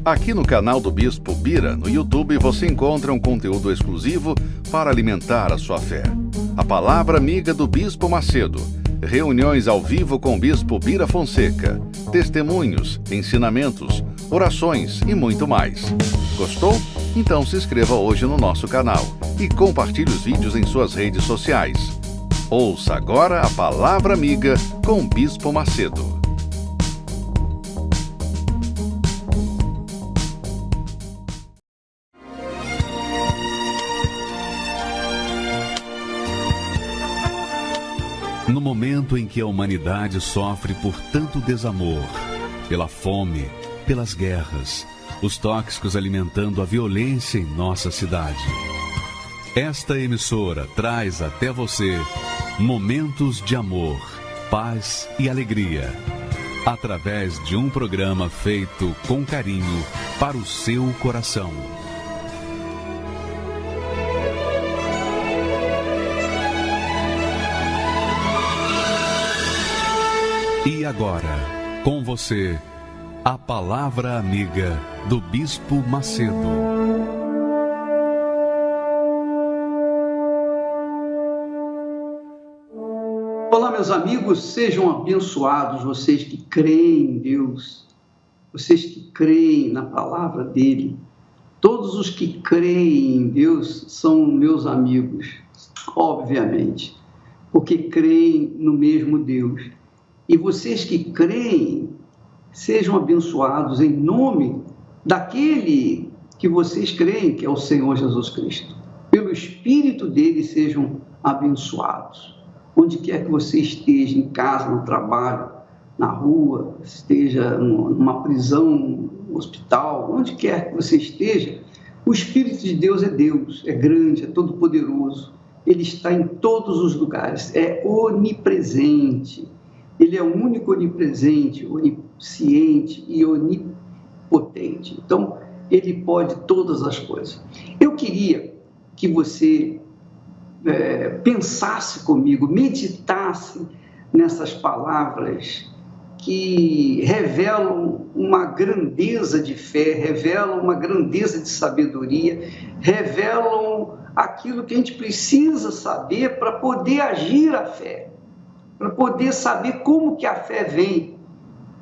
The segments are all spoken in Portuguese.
Aqui no canal do Bispo Bira, no YouTube, você encontra um conteúdo exclusivo para alimentar a sua fé. A Palavra Amiga do Bispo Macedo, reuniões ao vivo com o Bispo Bira Fonseca, testemunhos, ensinamentos, orações e muito mais. Gostou? Então se inscreva hoje no nosso canal e compartilhe os vídeos em suas redes sociais. Ouça agora a Palavra Amiga com o Bispo Macedo. No momento em que a humanidade sofre por tanto desamor, pela fome, pelas guerras, os tóxicos alimentando a violência em nossa cidade, esta emissora traz até você momentos de amor, paz e alegria, através de um programa feito com carinho para o seu coração. E agora, com você, a Palavra Amiga do Bispo Macedo. Olá, meus amigos, sejam abençoados, vocês que creem em Deus, vocês que creem na palavra dele. Todos os que creem em Deus são meus amigos, obviamente, porque creem no mesmo Deus. E vocês que creem, sejam abençoados em nome daquele que vocês creem, que é o Senhor Jesus Cristo. Pelo Espírito dele, sejam abençoados. Onde quer que você esteja, em casa, no trabalho, na rua, esteja numa prisão, no hospital, onde quer que você esteja, o Espírito de Deus, é grande, é todo-poderoso. Ele está em todos os lugares, é onipresente. Ele é o único onipresente, onisciente e onipotente. Então, ele pode todas as coisas. Eu queria que você pensasse comigo, meditasse nessas palavras que revelam uma grandeza de fé, revelam uma grandeza de sabedoria, revelam aquilo que a gente precisa saber para poder agir a fé, para poder saber como que a fé vem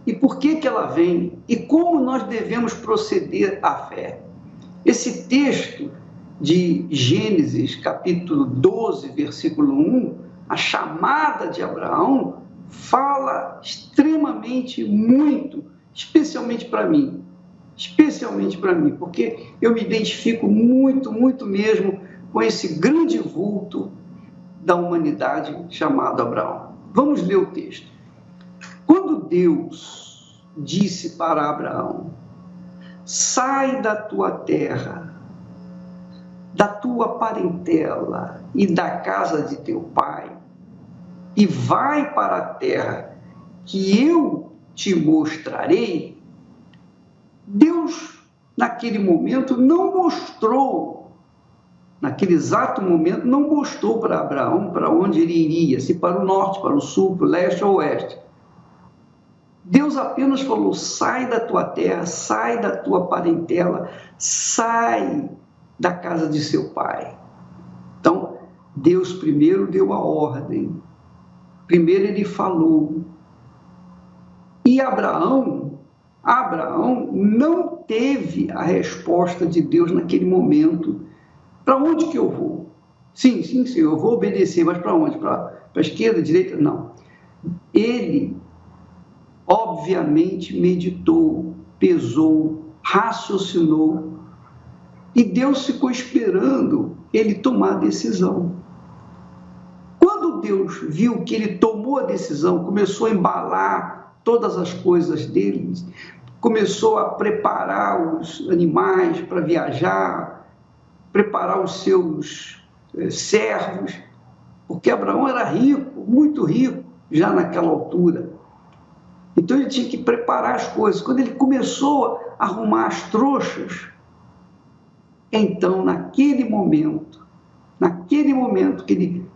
e por que ela vem e como nós devemos proceder à fé. Esse texto de Gênesis, capítulo 12, versículo 1, a chamada de Abraão, fala extremamente muito, especialmente para mim, porque eu me identifico muito mesmo com esse grande vulto da humanidade chamado Abraão. Vamos ler o texto. Quando Deus disse para Abraão: sai da tua terra, da tua parentela e da casa de teu pai, e vai para a terra que eu te mostrarei, Deus, naquele momento, naquele exato momento, não mostrou para Abraão para onde ele iria, se para o norte, para o sul, para o leste ou oeste. Deus apenas falou: sai da tua terra, sai da tua parentela, sai da casa de seu pai. Então, Deus primeiro deu a ordem, primeiro ele falou. E Abraão não teve a resposta de Deus naquele momento. Para onde que eu vou? Sim, eu vou obedecer, mas para onde? Para a esquerda, direita? Não. Ele, obviamente, meditou, pesou, raciocinou, e Deus ficou esperando ele tomar a decisão. Quando Deus viu que ele tomou a decisão, começou a embalar todas as coisas dele, começou a preparar os animais para viajar, preparar os seus servos, porque Abraão era rico, muito rico, já naquela altura. Então ele tinha que preparar as coisas. Quando ele começou a arrumar as trouxas, então naquele momento que ele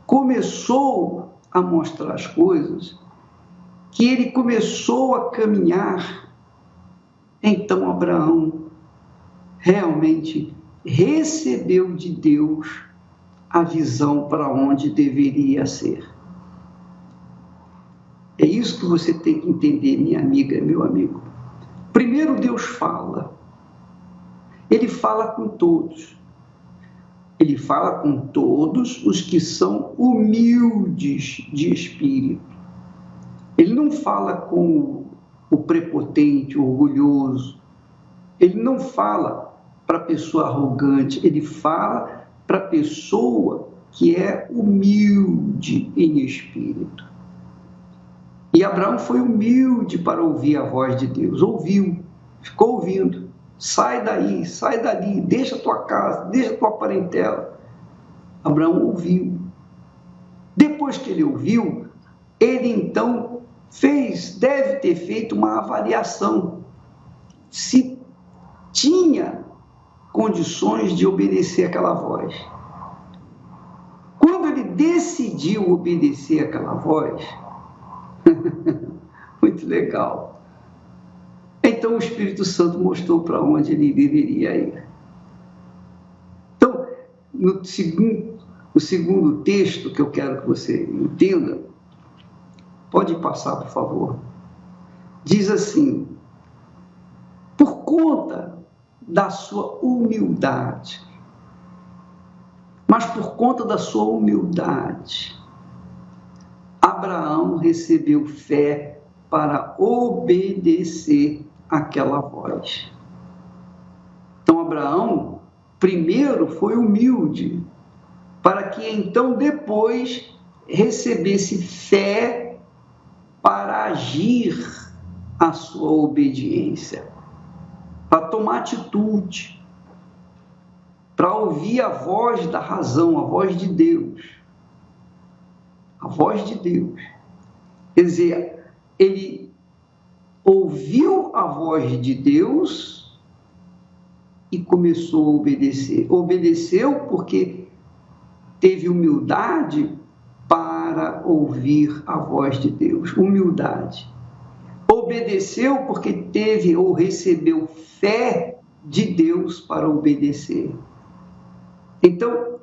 começou a mostrar as coisas, que ele começou a caminhar Então Abraão realmente recebeu de Deus a visão para onde deveria ser. É isso que você tem que entender, minha amiga, meu amigo. Primeiro Deus fala. Ele fala com todos. Ele fala com todos os que são humildes de espírito. Ele não fala com o prepotente, o orgulhoso. Ele não fala para a pessoa arrogante. Ele fala para a pessoa que é humilde em espírito. E Abraão foi humilde para ouvir a voz de Deus. Ouviu, ficou ouvindo. Sai daí, sai dali, deixa a tua casa, deixa a tua parentela. Abraão ouviu. Depois que ele ouviu, ele então deve ter feito uma avaliação se tinha condições de obedecer aquela voz. Quando ele decidiu obedecer aquela voz, muito legal. Então o Espírito Santo mostrou para onde ele deveria ir. Então, o segundo texto que eu quero que você entenda, pode passar, por favor. Diz assim: por conta da sua humildade, mas por conta da sua humildade, Abraão recebeu fé para obedecer aquela voz. Então Abraão primeiro foi humilde, para que então depois recebesse fé para agir a sua obediência, para tomar atitude, para ouvir a voz da razão, a voz de Deus. A voz de Deus. Quer dizer, ele ouviu a voz de Deus e começou a obedecer. Obedeceu porque teve humildade para ouvir a voz de Deus. Humildade. Obedeceu porque teve ou recebeu fé de Deus para obedecer. Então,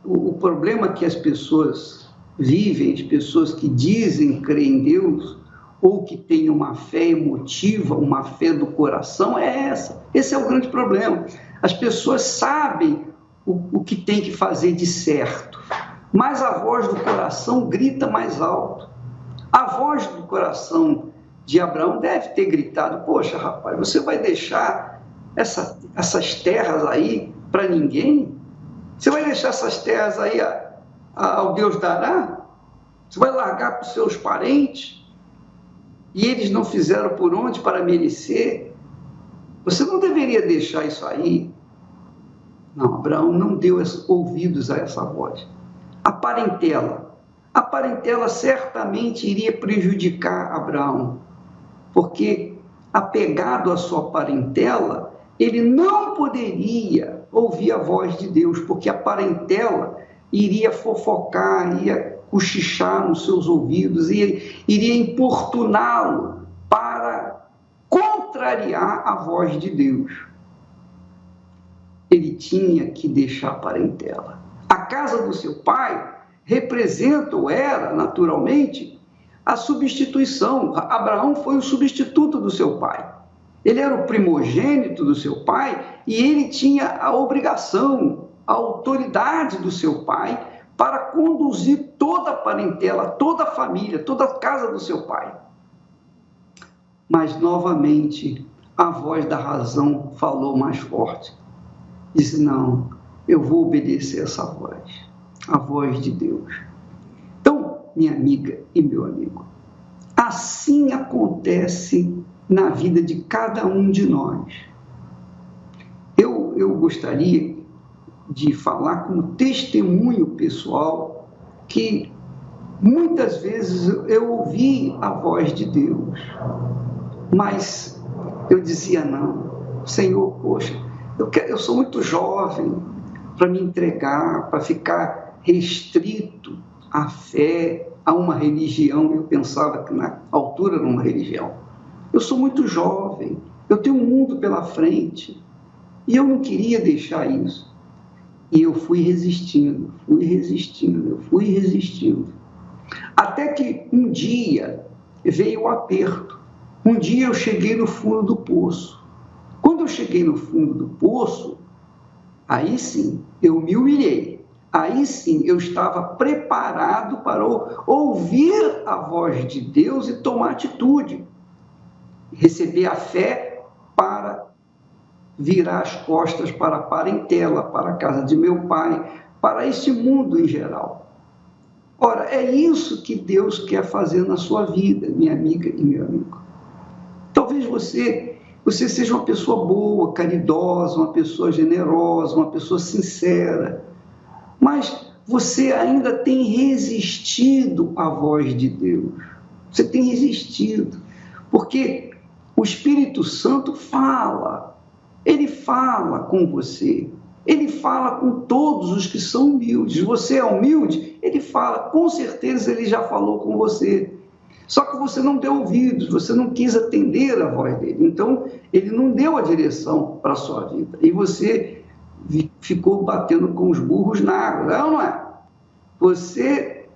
o problema que as pessoas vivem, as pessoas que dizem crer em Deus, ou que têm uma fé emotiva, uma fé do coração, é essa. Esse é o grande problema. As pessoas sabem o que tem que fazer de certo, mas a voz do coração grita mais alto. A voz do coração de Abraão deve ter gritado: poxa, rapaz, você vai deixar essas terras aí para ninguém? Você vai deixar essas terras aí ao Deus dará? Você vai largar para os seus parentes? E eles não fizeram por onde para merecer? Você não deveria deixar isso aí. Não, Abraão não deu ouvidos a essa voz. A parentela certamente iria prejudicar Abraão, porque apegado à sua parentela, ele não poderia ouvir a voz de Deus, porque a parentela iria fofocar, iria cochichar nos seus ouvidos, iria importuná-lo para contrariar a voz de Deus. Ele tinha que deixar a parentela. A casa do seu pai representa, ou era, naturalmente, a substituição. Abraão foi o substituto do seu pai. Ele era o primogênito do seu pai e ele tinha a obrigação, a autoridade do seu pai para conduzir toda a parentela, toda a família, toda a casa do seu pai. Mas, novamente, a voz da razão falou mais forte. Disse: não, eu vou obedecer essa voz, a voz de Deus. Então, minha amiga e meu amigo, assim acontece na vida de cada um de nós. Eu gostaria de falar como testemunho pessoal que muitas vezes eu ouvi a voz de Deus, mas eu dizia: não, Senhor, poxa, eu sou muito jovem para me entregar, para ficar restrito à fé, a uma religião. Eu pensava que na altura era uma religião. Eu sou muito jovem, Eu tenho um mundo pela frente. E eu não queria deixar isso. E eu fui resistindo. Até que um dia veio o aperto. Um dia eu cheguei no fundo do poço. Quando eu cheguei no fundo do poço, aí sim, eu me humilhei. Aí sim, eu estava preparado para ouvir a voz de Deus e tomar atitude. Receber a fé para virar as costas para a parentela, para a casa de meu pai, para este mundo em geral. Ora, é isso que Deus quer fazer na sua vida, minha amiga e meu amigo. Talvez você seja uma pessoa boa, caridosa, uma pessoa generosa, uma pessoa sincera, mas você ainda tem resistido à voz de Deus. Você tem resistido, porque o Espírito Santo fala, ele fala com você, ele fala com todos os que são humildes. Você é humilde? Ele fala, com certeza ele já falou com você. Só que você não deu ouvidos, você não quis atender a voz dele. Então, ele não deu a direção para a sua vida. E você ficou batendo com os burros na água, não é? Você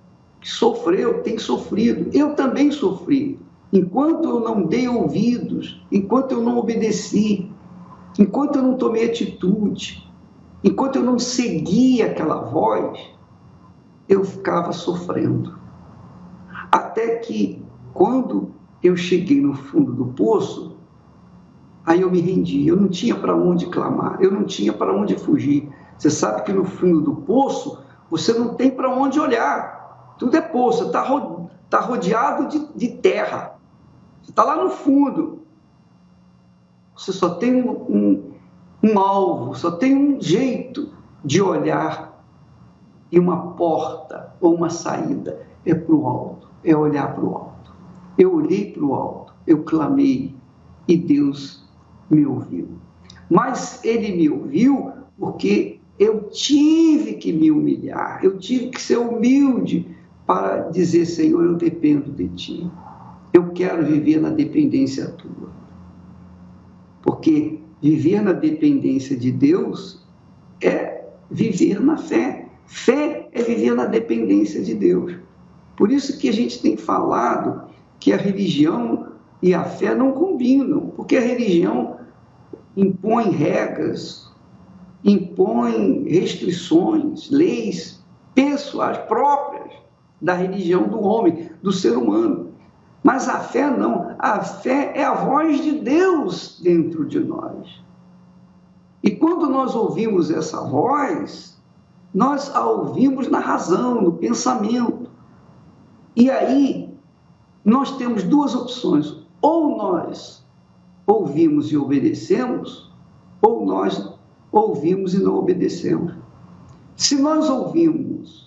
sofreu, tem sofrido. Eu também sofri. Enquanto eu não dei ouvidos, enquanto eu não obedeci, enquanto eu não tomei atitude, enquanto eu não segui aquela voz, eu ficava sofrendo. Até que, quando eu cheguei no fundo do poço, aí eu me rendi. Eu não tinha para onde clamar, eu não tinha para onde fugir. Você sabe que no fundo do poço, você não tem para onde olhar. Tudo é poço, está rodeado de terra. Você está lá no fundo. Você só tem um alvo, só tem um jeito de olhar e uma porta ou uma saída. É para o alto, é olhar para o alto. Eu olhei para o alto, eu clamei e Deus me ouviu. Mas ele me ouviu porque eu tive que me humilhar, eu tive que ser humilde para dizer, Senhor, eu dependo de Ti. Eu quero viver na dependência Tua. Porque viver na dependência de Deus é viver na fé. Fé é viver na dependência de Deus. Por isso que a gente tem falado que a religião e a fé não combinam, porque a religião impõe regras, impõe restrições, leis pessoais próprias da religião do homem, do ser humano. Mas a fé não, a fé é a voz de Deus dentro de nós. E quando nós ouvimos essa voz, nós a ouvimos na razão, no pensamento. E aí, nós temos duas opções. Ou nós ouvimos e obedecemos, ou nós ouvimos e não obedecemos. Se nós ouvirmos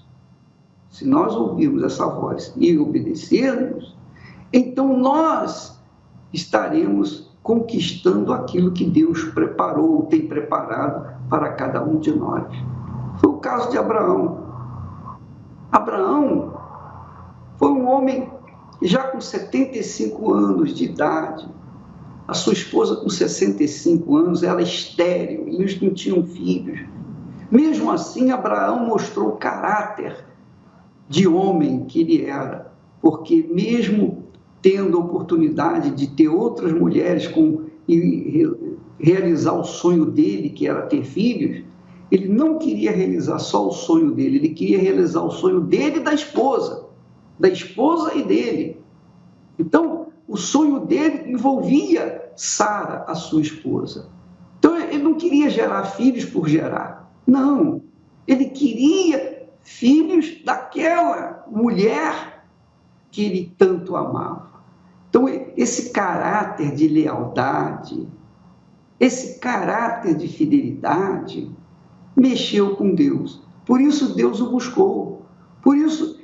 essa voz e obedecermos, então nós estaremos conquistando aquilo que Deus preparou, tem preparado para cada um de nós. Foi o caso de Abraão. Abraão foi um homem já com 75 anos de idade, a sua esposa com 65 anos, ela estéril, eles não tinham filhos. Mesmo assim, Abraão mostrou o caráter de homem que ele era, porque mesmo tendo a oportunidade de ter outras mulheres e realizar o sonho dele, que era ter filhos, ele não queria realizar só o sonho dele, ele queria realizar o sonho dele e da esposa e dele. Então, o sonho dele envolvia Sara, a sua esposa. Então, ele não queria gerar filhos por gerar. Não, ele queria filhos daquela mulher que ele tanto amava. Então, esse caráter de lealdade, esse caráter de fidelidade, mexeu com Deus. Por isso, Deus o buscou. Por isso,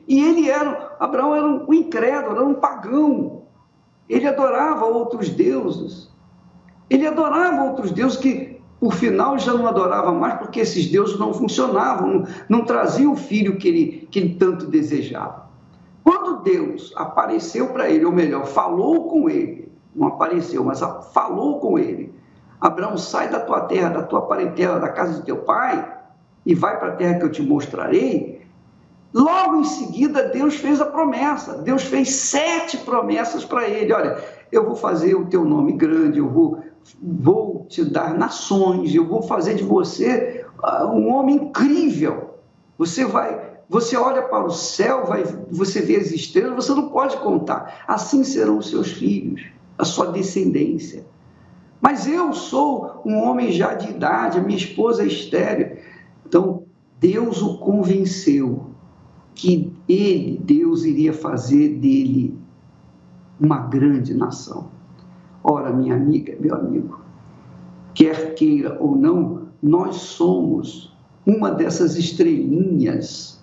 Abraão era um incrédulo, era um pagão. Ele adorava outros deuses. Ele adorava outros deuses que, por final, já não adorava mais, porque esses deuses não funcionavam, não traziam o filho que ele tanto desejava. Quando Deus apareceu para ele, ou melhor, falou com ele, não apareceu, mas falou com ele. Abraão, sai da tua terra, da tua parentela, da casa de teu pai e vai para a terra que eu te mostrarei. Logo em seguida, Deus fez a promessa. Deus fez 7 promessas para ele. Olha, eu vou fazer o teu nome grande, eu vou te dar nações, eu vou fazer de você um homem incrível. Você olha para o céu, você vê as estrelas, você não pode contar. Assim serão os seus filhos, a sua descendência. Mas eu sou um homem já de idade, a minha esposa é estéril. Então, Deus o convenceu que Deus iria fazer dele uma grande nação. Ora, minha amiga, meu amigo, quer queira ou não, nós somos uma dessas estrelinhas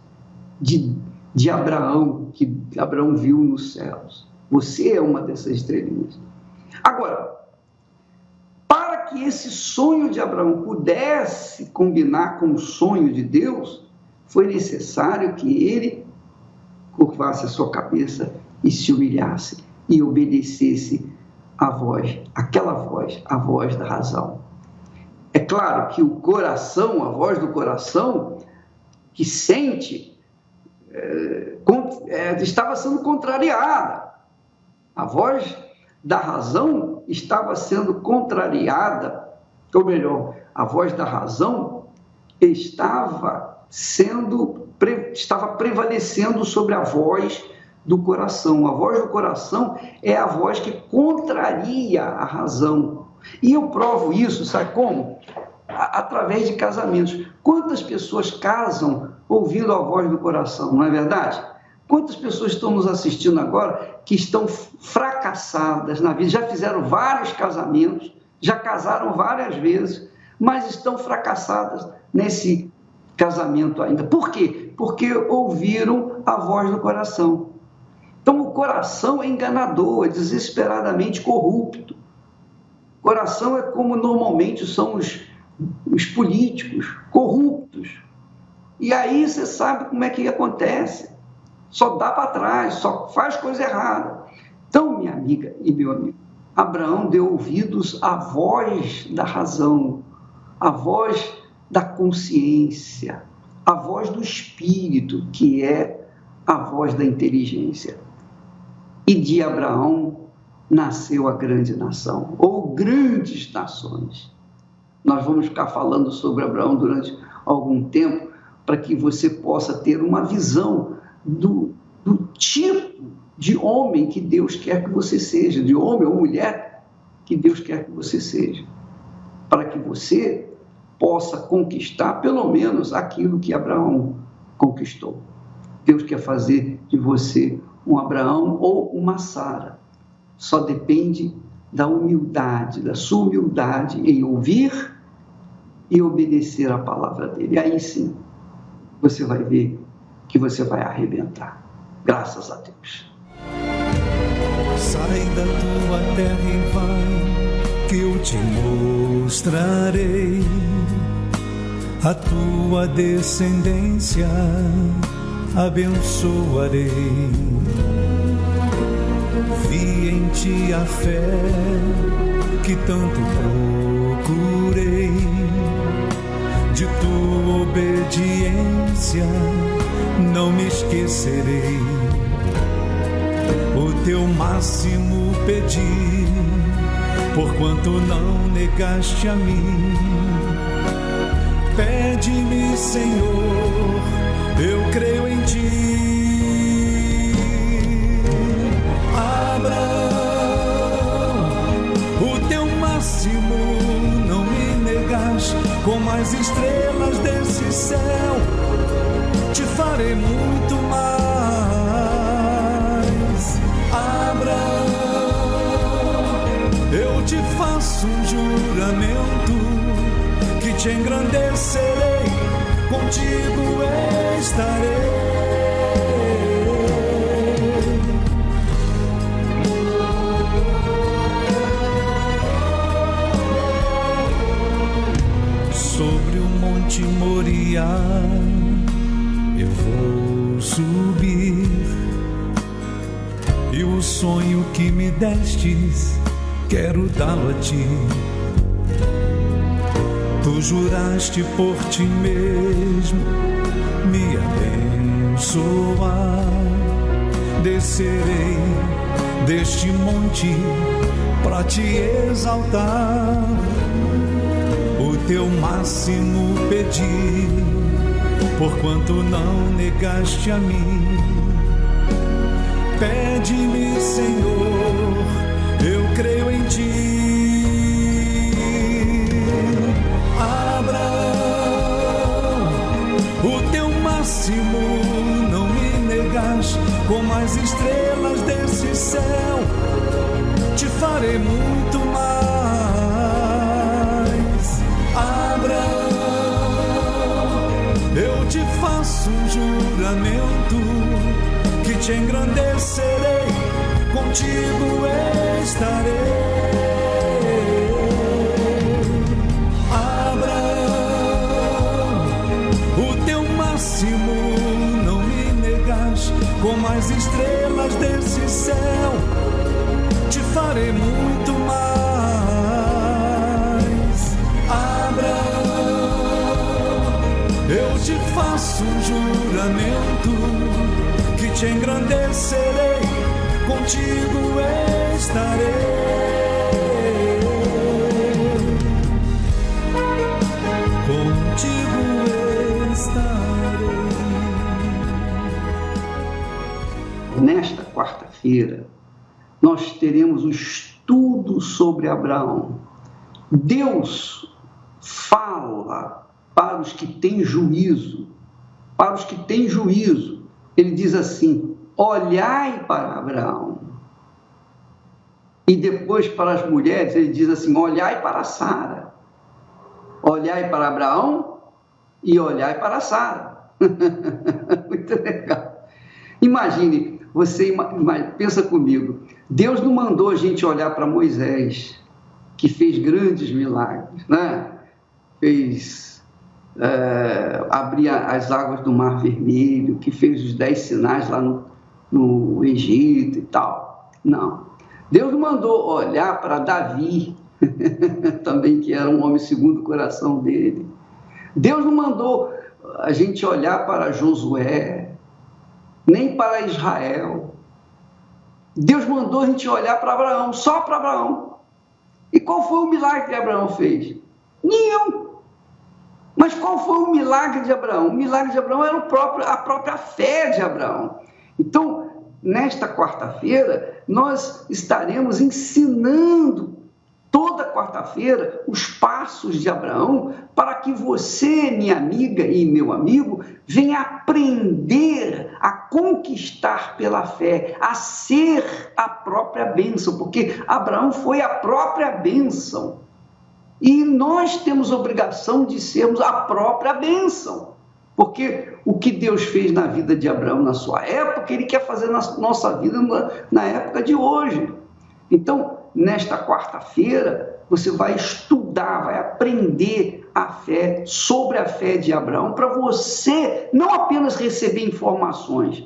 de Abraão, que Abraão viu nos céus. Você é uma dessas estrelinhas. Agora, para que esse sonho de Abraão pudesse combinar com o sonho de Deus, foi necessário que ele curvasse a sua cabeça e se humilhasse e obedecesse a voz, a voz da razão. É claro que o coração, a voz do coração, que sente, estava sendo contrariada. A voz da razão estava sendo contrariada, ou melhor, a voz da razão estava prevalecendo sobre a voz do coração. A voz do coração é a voz que contraria a razão. E eu provo isso, sabe como? Através de casamentos. Quantas pessoas casam ouvindo a voz do coração, não é verdade? Quantas pessoas estão nos assistindo agora que estão fracassadas na vida, já fizeram vários casamentos, já casaram várias vezes, mas estão fracassadas nesse casamento ainda. Por quê? Porque ouviram a voz do coração. Então, o coração é enganador, é desesperadamente corrupto. O coração é como normalmente são os políticos, corruptos. E aí você sabe como é que acontece. Só dá para trás, só faz coisa errada. Então, minha amiga e meu amigo, Abraão deu ouvidos à voz da razão, à voz da consciência, à voz do espírito, que é a voz da inteligência. E de Abraão nasceu a grande nação, ou grandes nações. Nós vamos ficar falando sobre Abraão durante algum tempo, para que você possa ter uma visão do tipo de homem que Deus quer que você seja, de homem ou mulher que Deus quer que você seja, para que você possa conquistar pelo menos aquilo que Abraão conquistou. Deus quer fazer de você um Abraão ou uma Sara. Só depende da humildade, da sua humildade em ouvir e obedecer a palavra dele. Aí sim, você vai ver que você vai arrebentar. Graças a Deus. Sai da tua terra e vai, que eu te mostrarei a tua descendência, abençoarei. Vi em ti a fé que tanto procurei, de tua obediência não me esquecerei. O teu máximo pedi, porquanto não negaste a mim. Pede-me, Senhor, eu creio em ti. Abraão, o teu máximo não me negaste, como as estrelas desse céu, te farei muito mais. Abraão, eu te faço um juramento, que te engrandecerei, contigo estarei. Sobre o monte Moriá eu vou subir, e o sonho que me destes quero dá-lo a ti. Tu juraste por ti mesmo me abençoar. Descerei deste monte pra te exaltar. O teu máximo pedi, porquanto não negaste a mim. Pede-me, Senhor, eu creio em ti. O teu máximo não me negas, como as estrelas desse céu, te farei muito mais. Abraão, eu te faço um juramento, que te engrandecerei, contigo estarei. Não me negas, como as estrelas desse céu, te farei muito mais. Abraão, eu te faço um juramento, que te engrandecerei, contigo estarei. Contigo estarei. Nesta quarta-feira, nós teremos o estudo sobre Abraão. Deus fala para os que têm juízo. Para os que têm juízo, ele diz assim: olhai para Abraão. E depois para as mulheres, ele diz assim: olhai para Sara. Olhai para Abraão e olhai para Sara. Muito legal. Imagine, você pensa comigo, Deus não mandou a gente olhar para Moisés, que fez grandes milagres, né? Fez abrir as águas do Mar Vermelho, que fez os 10 sinais lá no Egito e tal. Não. Deus não mandou olhar para Davi, também, que era um homem segundo o coração dele. Deus não mandou a gente olhar para Josué, nem para Israel. Deus mandou a gente olhar para Abraão, só para Abraão. E qual foi o milagre que Abraão fez? Nenhum. Mas qual foi o milagre de Abraão? O milagre de Abraão era a própria fé de Abraão. Então, nesta quarta-feira, nós estaremos ensinando toda quarta-feira os passos de Abraão, para que você, minha amiga e meu amigo, venha aprender a conquistar pela fé, a ser a própria bênção, porque Abraão foi a própria bênção. E nós temos obrigação de sermos a própria bênção, porque o que Deus fez na vida de Abraão na sua época, Ele quer fazer na nossa vida na época de hoje. Então, nesta quarta-feira, você vai estudar, vai aprender a fé, sobre a fé de Abraão, para você não apenas receber informações.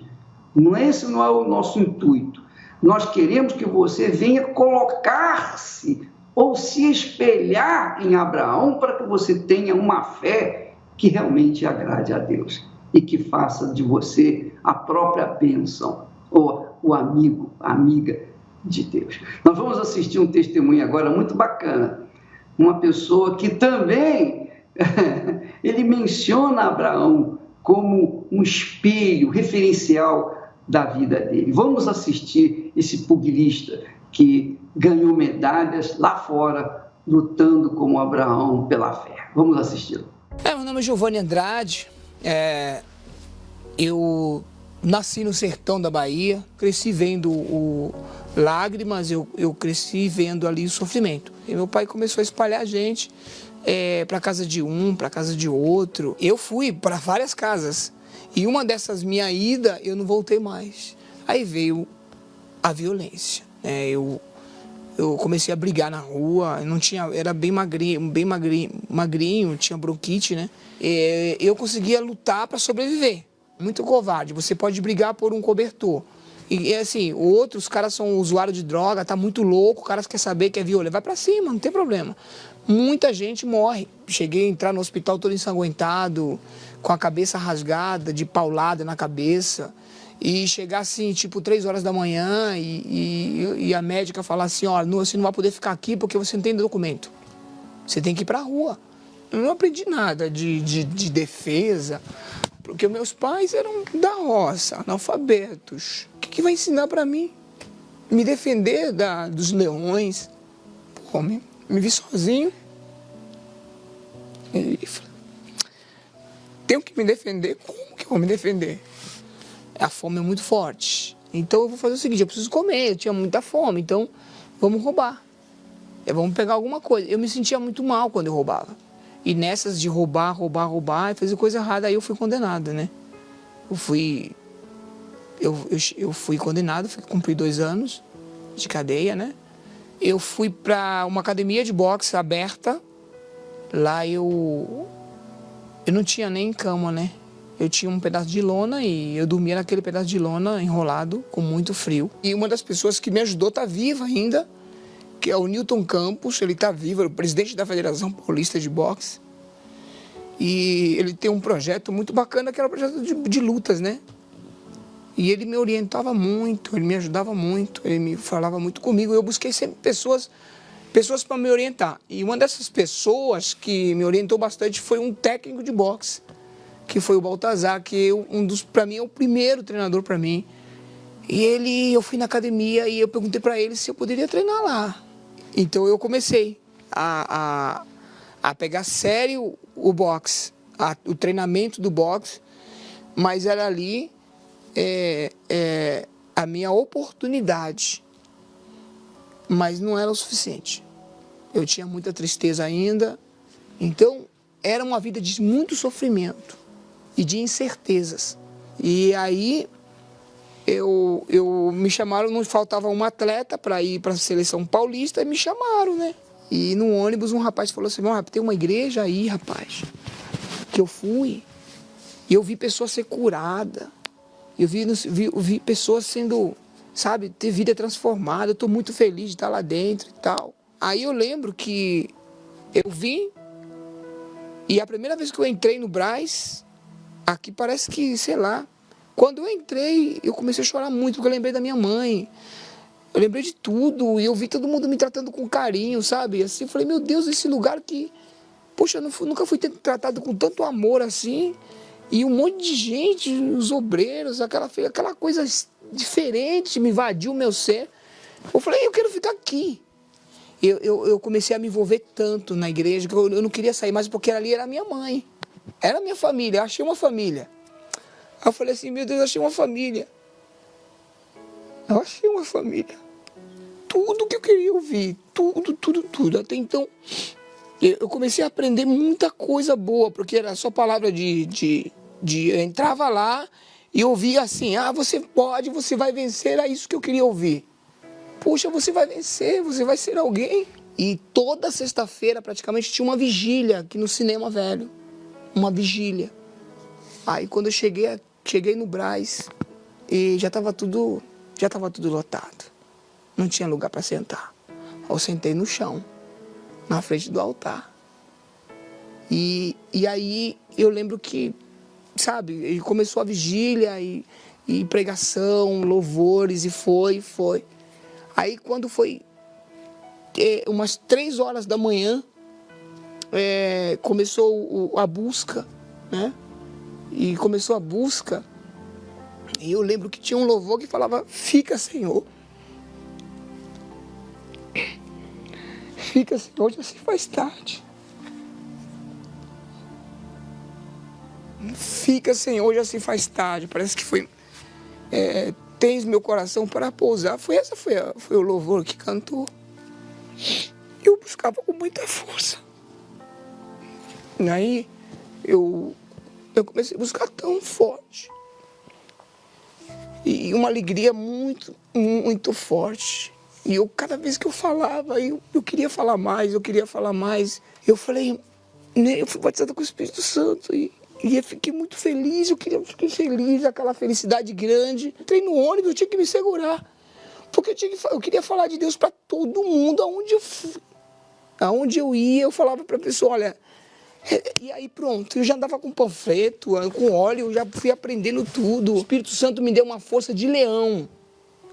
Esse não é o nosso intuito. Nós queremos que você venha colocar-se ou se espelhar em Abraão, para que você tenha uma fé que realmente agrade a Deus e que faça de você a própria bênção, ou o amigo, a amiga de Deus. Nós vamos assistir um testemunho agora muito bacana. Uma pessoa que também, ele menciona Abraão como um espelho, referencial da vida dele. Vamos assistir esse pugilista que ganhou medalhas lá fora, lutando como Abraão pela fé. Vamos assistir. Meu nome é Giovanni Andrade. Eu nasci no sertão da Bahia, cresci vendo lágrimas, eu cresci vendo ali o sofrimento. E meu pai começou a espalhar a gente para casa de um, para casa de outro. Eu fui para várias casas e uma dessas, minha ida, eu não voltei mais. Aí veio a violência. Eu comecei a brigar na rua, era bem magrinho, tinha bronquite, né? Eu conseguia lutar para sobreviver. Muito covarde. Você pode brigar por um cobertor. E assim, outros caras são usuários de droga, tá muito louco, o cara quer saber, quer violência, vai pra cima, não tem problema. Muita gente morre. Cheguei a entrar no hospital todo ensanguentado, com a cabeça rasgada, de paulada na cabeça, e chegar assim, tipo, 3 horas da manhã, e a médica falar assim, ó, você não vai poder ficar aqui porque você não tem documento. Você tem que ir pra rua. Eu não aprendi nada de defesa, porque meus pais eram da roça, analfabetos. O que vai ensinar pra mim? Me defender dos leões? Pô, me vi sozinho. E falei, tenho que me defender? Como que eu vou me defender? A fome é muito forte. Então eu vou fazer o seguinte, eu preciso comer, eu tinha muita fome, então vamos roubar. Vamos pegar alguma coisa. Eu me sentia muito mal quando eu roubava. E nessas de roubar, e fazer coisa errada, aí eu fui condenado, né? Eu fui condenado, cumpri 2 anos de cadeia, né? Eu fui para uma academia de boxe aberta. Lá eu não tinha nem cama, né? Eu tinha um pedaço de lona e eu dormia naquele pedaço de lona enrolado, com muito frio. E uma das pessoas que me ajudou tá viva ainda, que é o Newton Campos, ele está vivo, é o presidente da Federação Paulista de Boxe. E ele tem um projeto muito bacana, que era o projeto de lutas, né? E ele me orientava muito, ele me ajudava muito, ele me falava muito comigo. Eu busquei sempre pessoas para me orientar. E uma dessas pessoas que me orientou bastante foi um técnico de boxe, que foi o Baltazar, que para mim é o primeiro treinador para mim. E eu fui na academia e eu perguntei para ele se eu poderia treinar lá. Então eu comecei a pegar sério o boxe, o treinamento do boxe, mas era ali a minha oportunidade, mas não era o suficiente. Eu tinha muita tristeza ainda, então era uma vida de muito sofrimento e de incertezas. E aí me chamaram, não faltava um atleta para ir para a seleção paulista, e me chamaram, né? E no ônibus um rapaz falou assim, tem uma igreja aí, rapaz, que eu fui, e eu vi pessoas ser curadas, eu vi pessoas sendo, sabe, ter vida transformada, eu estou muito feliz de estar lá dentro e tal. Aí eu lembro que eu vim, e a primeira vez que eu entrei no Brás, aqui parece que, sei lá, quando eu entrei, eu comecei a chorar muito, porque eu lembrei da minha mãe. Eu lembrei de tudo, e eu vi todo mundo me tratando com carinho, sabe? Assim, eu falei, meu Deus, esse lugar que... Poxa, eu nunca fui tratado com tanto amor assim. E um monte de gente, os obreiros, aquela coisa diferente, me invadiu o meu ser. Eu falei, eu quero ficar aqui. Eu comecei a me envolver tanto na igreja, que eu não queria sair mais, porque ali era a minha mãe. Era a minha família, eu achei uma família. Aí eu falei assim, meu Deus, eu achei uma família. Eu achei uma família. Tudo que eu queria ouvir, tudo. Até então, eu comecei a aprender muita coisa boa, porque era só palavra eu entrava lá e ouvia assim, você pode, você vai vencer, era isso que eu queria ouvir. Poxa, você vai vencer, você vai ser alguém. E toda sexta-feira, praticamente, tinha uma vigília aqui no Cinema Velho. Uma vigília. Aí, quando eu cheguei no Brás, e já estava tudo lotado. Não tinha lugar para sentar. Eu sentei no chão, na frente do altar. E aí eu lembro que, sabe, começou a vigília e pregação, louvores, e foi. Aí quando foi umas 3 horas da manhã, começou a busca, né? E começou a busca. E eu lembro que tinha um louvor que falava, fica, Senhor. Fica, Senhor, já se faz tarde. Fica, Senhor, já se faz tarde. Parece que foi... tens meu coração para pousar. Foi o louvor que cantou. Eu buscava com muita força. E aí, eu comecei a buscar tão forte. E uma alegria muito, muito forte. E cada vez que eu falava, eu queria falar mais, eu falei, eu fui batizado com o Espírito Santo. E E eu fiquei muito feliz, fiquei feliz, aquela felicidade grande. Entrei no ônibus, eu tinha que me segurar. Porque eu queria falar de Deus para todo mundo, aonde eu fui. Aonde eu ia, eu falava para a pessoa, olha... E aí pronto, eu já andava com panfleto, com óleo, eu já fui aprendendo tudo. O Espírito Santo me deu uma força de leão.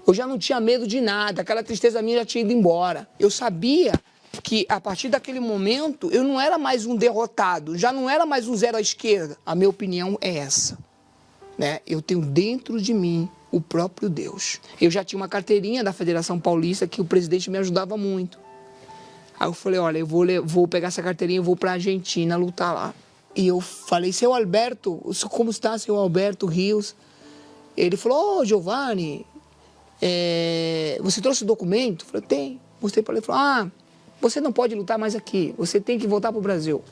Eu já não tinha medo de nada, aquela tristeza minha já tinha ido embora. Eu sabia que a partir daquele momento eu não era mais um derrotado, já não era mais um zero à esquerda. A minha opinião é essa, né? Eu tenho dentro de mim o próprio Deus. Eu já tinha uma carteirinha da Federação Paulista que o presidente me ajudava muito. Aí eu falei, olha, eu vou pegar essa carteirinha e vou para a Argentina lutar lá. E eu falei, seu Alberto, como está, seu Alberto Rios? Ele falou, Giovanni, você trouxe o documento? Eu falei, tem. Mostrei para ele, ele falou, você não pode lutar mais aqui, você tem que voltar para o Brasil.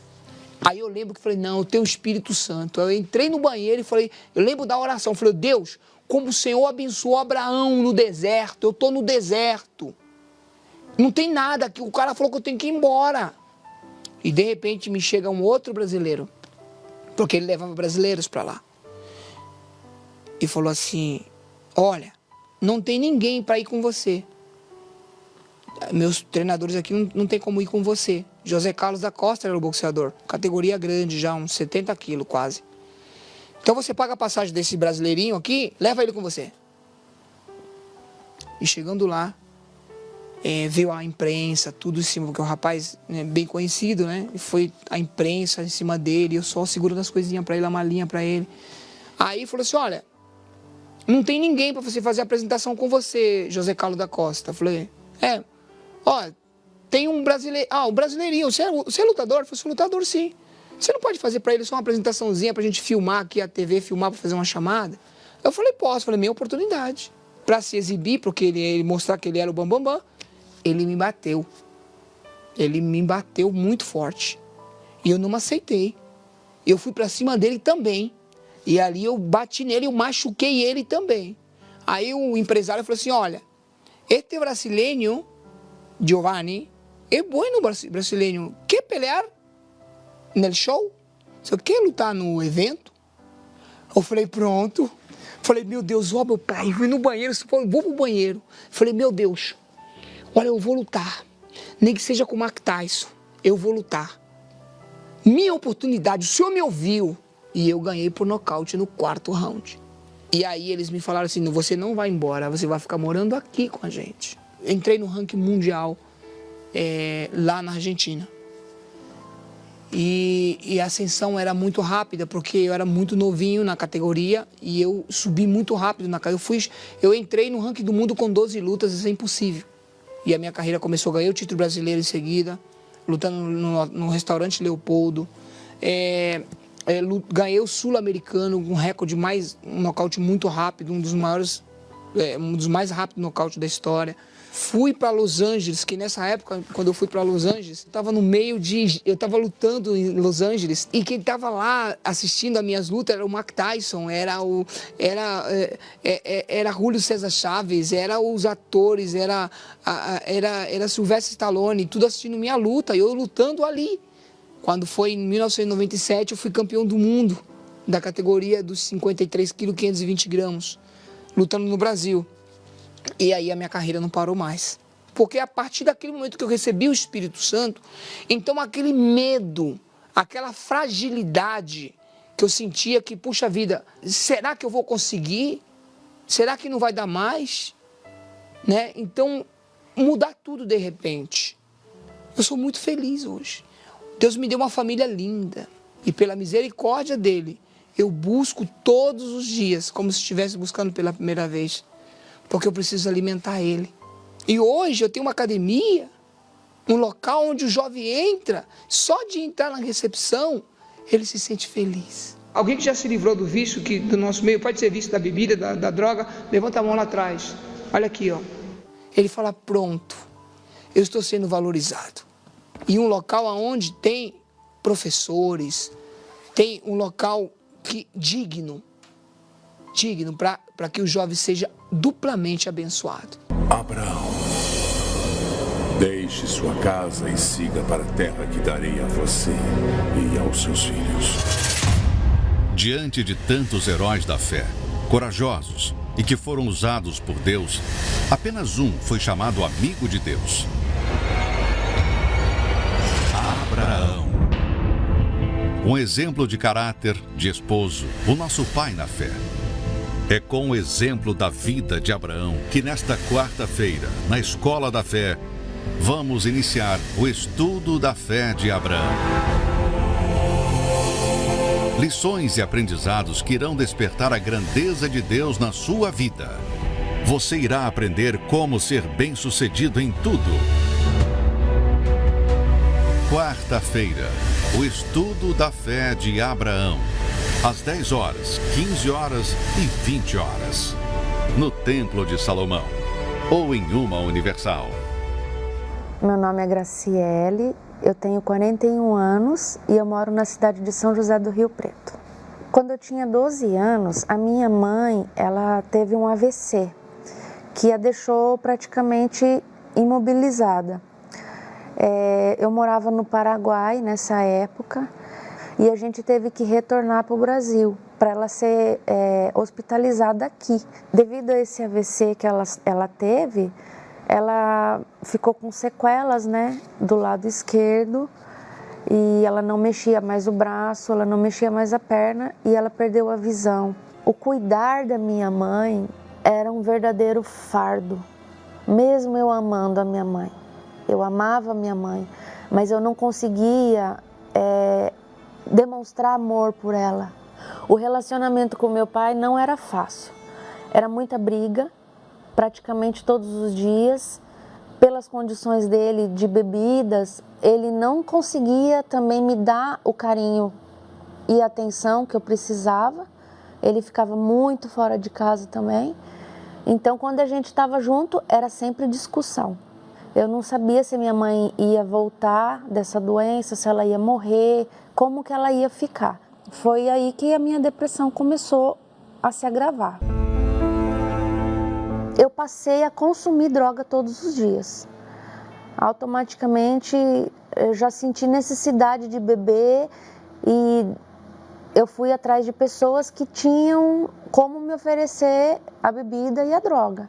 Aí eu lembro que falei, não, eu tenho o Espírito Santo. Eu entrei no banheiro e falei, eu lembro da oração, eu falei, Deus, como o Senhor abençoou Abraão no deserto, eu estou no deserto. Não tem nada, que o cara falou que eu tenho que ir embora. E de repente me chega um outro brasileiro, porque ele levava brasileiros para lá. E falou assim, olha, não tem ninguém para ir com você. Meus treinadores aqui não tem como ir com você. José Carlos da Costa era o boxeador, categoria grande já, uns 70 quilos quase. Então você paga a passagem desse brasileirinho aqui, leva ele com você. E chegando lá, veio a imprensa, tudo em cima, porque o rapaz é bem conhecido, né? E foi a imprensa em cima dele, eu só segurando as coisinhas para ele, a malinha para ele. Aí falou assim, olha, não tem ninguém para você fazer a apresentação com você, José Carlos da Costa. Eu falei, tem um brasileiro, o brasileirinho, você é lutador? Eu falei, sou lutador sim. Você não pode fazer para ele só uma apresentaçãozinha pra gente filmar aqui a TV, filmar para fazer uma chamada? Eu falei, posso. Falei, minha oportunidade. Para se exibir, porque ele mostrar que ele era o bambambam, ele me bateu. Ele me bateu muito forte. E eu não me aceitei. Eu fui para cima dele também. E ali eu bati nele, eu machuquei ele também. Aí o empresário falou assim, olha, este brasileiro, Giovanni, é bueno brasileiro. Quer pelear no show? Você quer lutar no evento? Eu falei, pronto. Falei, meu Deus, ó meu pai, fui no banheiro, vou pro banheiro. Falei, meu Deus, olha, eu vou lutar. Nem que seja com o Mike Tyson, eu vou lutar. Minha oportunidade, o senhor me ouviu. E eu ganhei por nocaute no 4º round. E aí eles me falaram assim, você não vai embora, você vai ficar morando aqui com a gente. Entrei no ranking mundial lá na Argentina. E a ascensão era muito rápida, porque eu era muito novinho na categoria e eu subi muito rápido na categoria. Eu entrei no ranking do mundo com 12 lutas, isso é impossível. E a minha carreira começou a ganhar o título brasileiro em seguida, lutando no restaurante Leopoldo. Ganhei o sul-americano, um recorde um nocaute muito rápido, um dos mais rápidos nocautes da história. Fui para Los Angeles, que nessa época, quando eu fui para Los Angeles, eu estava lutando em Los Angeles, e quem estava lá assistindo as minhas lutas era o Mike Tyson, era Julio César Chaves, era os atores, era Sylvester Stallone, tudo assistindo minha luta, e eu lutando ali. Quando foi em 1997, eu fui campeão do mundo da categoria dos 53 kg, 520 gramas, lutando no Brasil. E aí a minha carreira não parou mais. Porque a partir daquele momento que eu recebi o Espírito Santo, então aquele medo, aquela fragilidade que eu sentia que, puxa vida, será que eu vou conseguir? Será que não vai dar mais? Né? Então, mudar tudo de repente. Eu sou muito feliz hoje. Deus me deu uma família linda. E pela misericórdia dele, eu busco todos os dias, como se estivesse buscando pela primeira vez. Porque eu preciso alimentar ele. E hoje eu tenho uma academia, um local onde o jovem entra, só de entrar na recepção, ele se sente feliz. Alguém que já se livrou do vício, do nosso meio, pode ser vício da bebida, da droga, levanta a mão lá atrás. Olha aqui, ó. Ele fala, pronto, eu estou sendo valorizado. E um local onde tem professores, tem um local digno para que o jovem seja duplamente abençoado. Abraão, deixe sua casa e siga para a terra que darei a você e aos seus filhos. Diante de tantos heróis da fé, corajosos e que foram usados por Deus, apenas um foi chamado amigo de Deus: Abraão. Um exemplo de caráter, de esposo, o nosso pai na fé. É com o exemplo da vida de Abraão que nesta quarta-feira, na Escola da Fé, vamos iniciar o estudo da fé de Abraão. Lições e aprendizados que irão despertar a grandeza de Deus na sua vida. Você irá aprender como ser bem-sucedido em tudo. Quarta-feira, o estudo da fé de Abraão. Às 10 horas, 15 horas e 20 horas. No Templo de Salomão. Ou em uma Universal. Meu nome é Graciele, eu tenho 41 anos e eu moro na cidade de São José do Rio Preto. Quando eu tinha 12 anos, a minha mãe, ela teve um AVC, que a deixou praticamente imobilizada. Eu morava no Paraguai nessa época e a gente teve que retornar para o Brasil para ela ser hospitalizada aqui. Devido a esse AVC que ela teve, ela ficou com sequelas, né, do lado esquerdo e ela não mexia mais o braço, ela não mexia mais a perna e ela perdeu a visão. O cuidar da minha mãe era um verdadeiro fardo, mesmo eu amando a minha mãe. Eu amava a minha mãe, mas eu não conseguia demonstrar amor por ela. O relacionamento com meu pai não era fácil, era muita briga, praticamente todos os dias. Pelas condições dele de bebidas, ele não conseguia também me dar o carinho e a atenção que eu precisava. Ele ficava muito fora de casa também. Então, quando a gente estava junto, era sempre discussão. Eu não sabia se minha mãe ia voltar dessa doença, se ela ia morrer, como que ela ia ficar. Foi aí que a minha depressão começou a se agravar. Eu passei a consumir droga todos os dias. Automaticamente, eu já senti necessidade de beber e eu fui atrás de pessoas que tinham como me oferecer a bebida e a droga.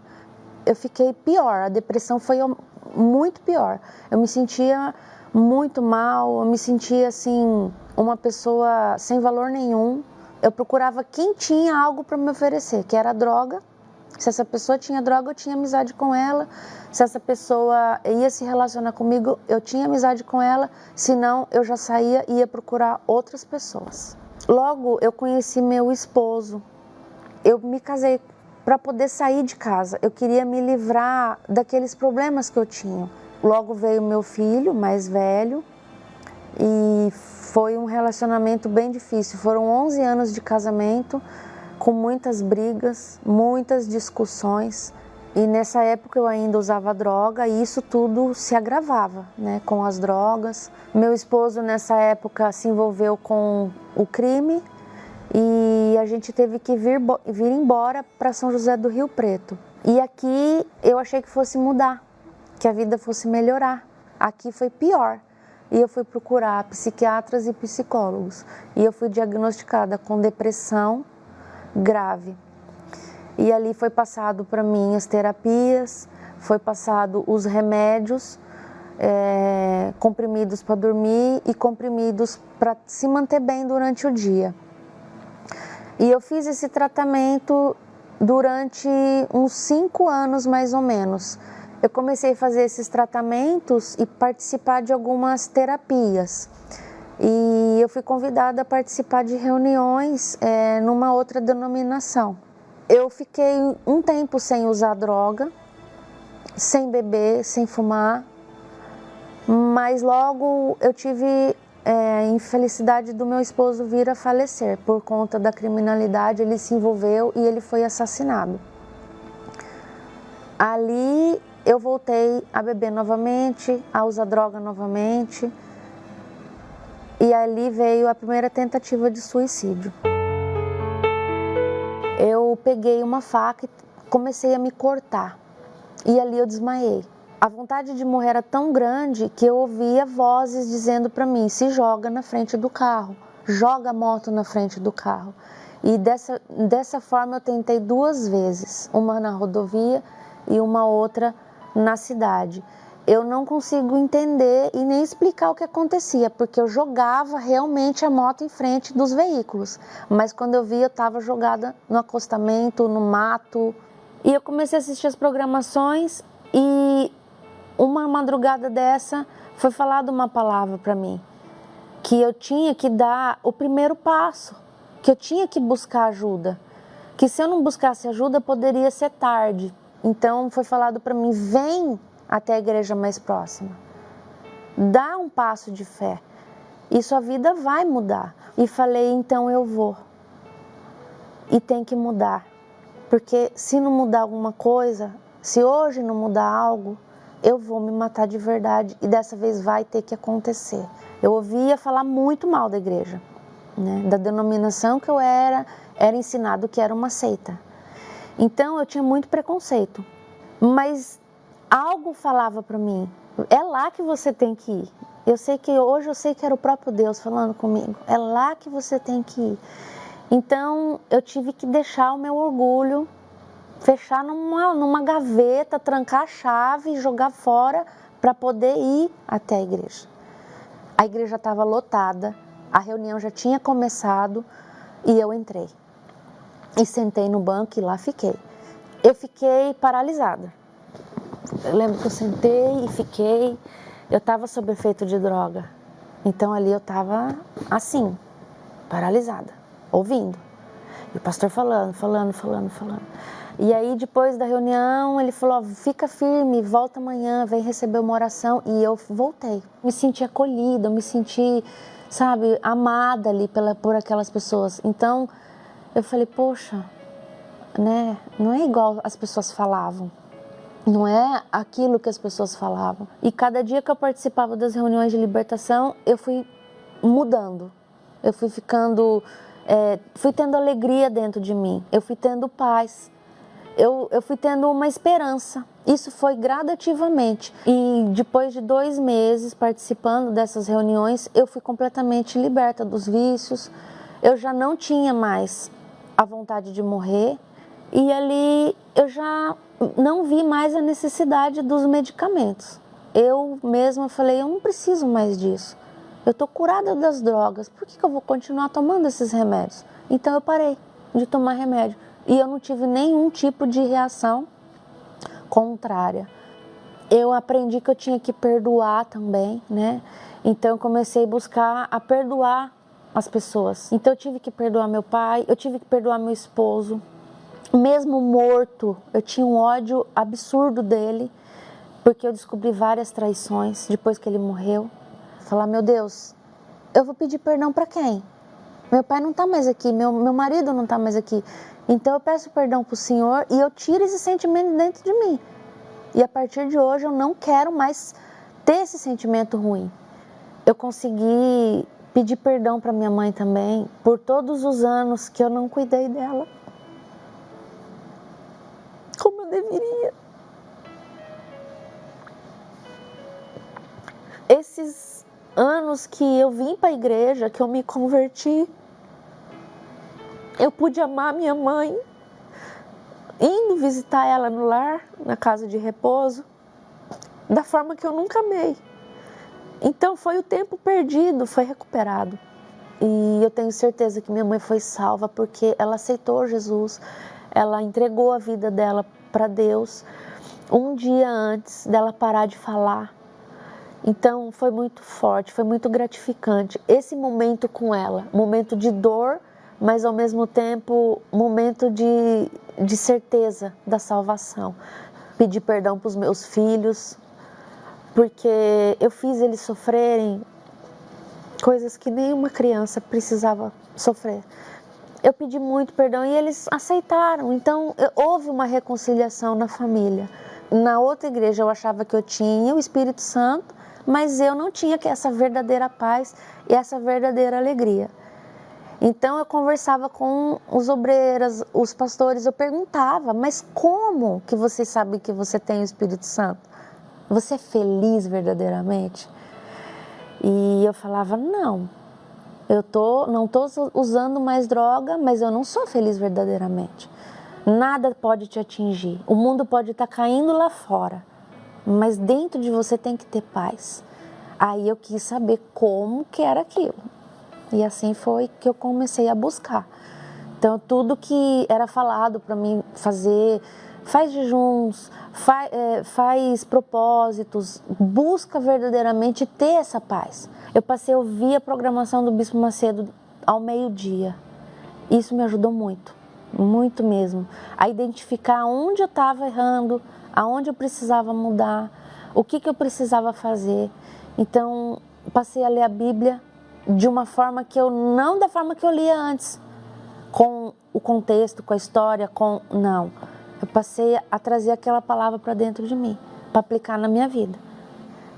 Eu fiquei pior, a depressão foi muito pior. Eu me sentia muito mal, eu me sentia assim, uma pessoa sem valor nenhum. Eu procurava quem tinha algo para me oferecer, que era droga. Se essa pessoa tinha droga, eu tinha amizade com ela. Se essa pessoa ia se relacionar comigo, eu tinha amizade com ela. Se não, eu já saía e ia procurar outras pessoas. Logo, eu conheci meu esposo. Eu me casei para poder sair de casa. Eu queria me livrar daqueles problemas que eu tinha. Logo veio meu filho, mais velho, e foi um relacionamento bem difícil. Foram 11 anos de casamento, com muitas brigas, muitas discussões. E nessa época eu ainda usava droga e isso tudo se agravava, né, com as drogas. Meu esposo nessa época se envolveu com o crime e a gente teve que vir embora para São José do Rio Preto. E aqui eu achei que fosse mudar, que a vida fosse melhorar. Aqui foi pior. E eu fui procurar psiquiatras e psicólogos. E eu fui diagnosticada com depressão grave. E ali foi passado para mim as terapias, foi passado os remédios, comprimidos para dormir e comprimidos para se manter bem durante o dia. E eu fiz esse tratamento durante uns 5 anos mais ou menos. Eu comecei a fazer esses tratamentos e participar de algumas terapias. E eu fui convidada a participar de reuniões numa outra denominação. Eu fiquei um tempo sem usar droga, sem beber, sem fumar, mas logo eu tive a infelicidade do meu esposo vir a falecer por conta da criminalidade. Ele se envolveu e ele foi assassinado. Ali eu voltei a beber novamente, a usar droga novamente. E ali veio a primeira tentativa de suicídio. Eu peguei uma faca e comecei a me cortar. E ali eu desmaiei. A vontade de morrer era tão grande que eu ouvia vozes dizendo para mim: se joga na frente do carro, joga a moto na frente do carro. E dessa forma eu tentei 2 vezes, uma na rodovia e uma outra na cidade. Eu não consigo entender e nem explicar o que acontecia, porque eu jogava realmente a moto em frente dos veículos. Mas quando eu vi, eu estava jogada no acostamento, no mato. E eu comecei a assistir as programações e uma madrugada dessa foi falada uma palavra para mim, que eu tinha que dar o primeiro passo, que eu tinha que buscar ajuda, que se eu não buscasse ajuda poderia ser tarde. Então foi falado para mim, vem até a igreja mais próxima, dá um passo de fé e sua vida vai mudar. E falei, então eu vou, e tem que mudar, porque se não mudar alguma coisa, se hoje não mudar algo, eu vou me matar de verdade e dessa vez vai ter que acontecer. Eu ouvia falar muito mal da igreja, né? Da denominação que eu era ensinado que era uma seita. Então eu tinha muito preconceito, mas algo falava para mim, é lá que você tem que ir. Hoje eu sei que era o próprio Deus falando comigo, é lá que você tem que ir. Então eu tive que deixar o meu orgulho, fechar numa gaveta, trancar a chave e jogar fora para poder ir até a igreja. A igreja estava lotada, a reunião já tinha começado e eu entrei. E sentei no banco e lá fiquei. Eu fiquei paralisada. Eu lembro que eu sentei e fiquei. Eu estava sob efeito de droga. Então ali eu estava assim, paralisada, ouvindo. E o pastor falando. E aí depois da reunião ele falou, fica firme, volta amanhã, vem receber uma oração. E eu voltei. Me senti acolhida, me senti, sabe, amada ali por aquelas pessoas. Então eu falei, poxa, né, não é igual as pessoas falavam. Não é aquilo que as pessoas falavam. E cada dia que eu participava das reuniões de libertação, eu fui mudando. Eu fui ficando, fui tendo alegria dentro de mim. Eu fui tendo paz. Eu fui tendo uma esperança. Isso foi gradativamente. E depois de 2 meses participando dessas reuniões, eu fui completamente liberta dos vícios. Eu já não tinha mais a vontade de morrer. E ali eu já não vi mais a necessidade dos medicamentos. Eu mesma falei, eu não preciso mais disso. Eu estou curada das drogas, por que eu vou continuar tomando esses remédios? Então eu parei de tomar remédio. E eu não tive nenhum tipo de reação contrária. Eu aprendi que eu tinha que perdoar também, né? Então eu comecei a buscar a perdoar as pessoas. Então eu tive que perdoar meu pai, eu tive que perdoar meu esposo. Mesmo morto, eu tinha um ódio absurdo dele, porque eu descobri várias traições depois que ele morreu. Falar, meu Deus, eu vou pedir perdão para quem? Meu pai não está mais aqui, meu marido não está mais aqui. Então eu peço perdão para o Senhor e eu tiro esse sentimento dentro de mim. E a partir de hoje eu não quero mais ter esse sentimento ruim. Eu consegui pedir perdão para minha mãe também, por todos os anos que eu não cuidei dela como eu deveria. Esses anos que eu vim para a igreja, que eu me converti, eu pude amar minha mãe, indo visitar ela no lar, na casa de repouso, da forma que eu nunca amei. Então foi o tempo perdido, foi recuperado. E eu tenho certeza que minha mãe foi salva porque ela aceitou Jesus, ela entregou a vida dela para Deus um dia antes dela parar de falar. Então foi muito forte, foi muito gratificante esse momento com ela, momento de dor, mas ao mesmo tempo momento de certeza da salvação. Pedi perdão para os meus filhos, porque eu fiz eles sofrerem coisas que nenhuma criança precisava sofrer. Eu pedi muito perdão e eles aceitaram, então houve uma reconciliação na família. Na outra igreja eu achava que eu tinha o Espírito Santo, mas eu não tinha essa verdadeira paz e essa verdadeira alegria. Então eu conversava com os obreiros, os pastores, eu perguntava, mas como que você sabe que você tem o Espírito Santo? Você é feliz verdadeiramente? E eu falava, não, Não estou usando mais droga, mas eu não sou feliz verdadeiramente. Nada pode te atingir. O mundo pode estar caindo lá fora, mas dentro de você tem que ter paz. Aí eu quis saber como que era aquilo. E assim foi que eu comecei a buscar. Então, tudo que era falado para mim fazer, faz jejuns, faz propósitos, busca verdadeiramente ter essa paz. Eu passei a ouvir a programação do Bispo Macedo ao meio-dia. Isso me ajudou muito, muito mesmo. A identificar onde eu estava errando, aonde eu precisava mudar, o que eu precisava fazer. Então, passei a ler a Bíblia de uma forma não da forma que eu lia antes, com o contexto, com a história, não. Eu passei a trazer aquela palavra para dentro de mim, para aplicar na minha vida.